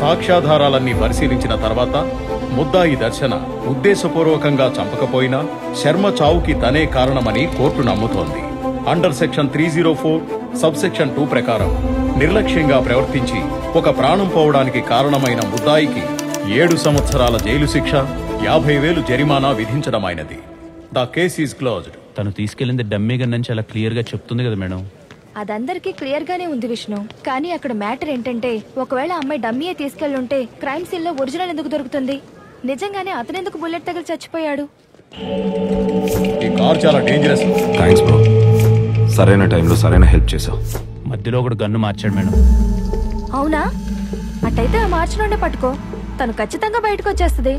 సాక్ష్యాధారాలన్నీ పరిశీలించిన తర్వాత ముద్దాయి దర్శన ఉద్దేశపూర్వకంగా చంపకపోయినా శర్మ చావుకి తనే కారణమని కోర్టు నమ్ముతోంది. అండర్ సెక్షన్ 304 సబ్సెక్షన్ 2 ప్రకారం నిర్లక్ష్యంగా ప్రవర్తించి ఒక ప్రాణం పోవడానికి కారణమైన ముద్దాయికి 7 సంవత్సరాల జైలు శిక్ష, 50,000 జరిమానా విధించడమైనది. The case is closed. తను తీసుకెళ్లింది డమ్మీ గన్ అని చాలా క్లియర్ గా చెప్తుంది కదా మేడం. అదందరికీ క్లియర్ గానే ఉంది విష్ణు. కానీ అక్కడ మ్యాటర్ ఏంటంటే, ఒకవేళ అమ్మాయి డమ్మీయే తీసుకెళ్లుంటే క్రైమ్ సీన్ లో ఒరిజినల్ ఎందుకు దొరుకుతుంది? నిజంగానే అతనెందుకు బుల్లెట్ తగిలి చచ్చిపోయాడు? ఈ కార్ చాలా డేంజరస్. థ్యాంక్స్ బ్రో, సరైన టైంలో సరైన హెల్ప్ చేసావు. మధ్యలో ఒకడు గన్ను మార్చాడు మేడం. అవునా? అట్టయితే ఆ మార్చి నుండే పట్టుకో, తను ఖచ్చితంగా బయటకు వచ్చేస్తుంది.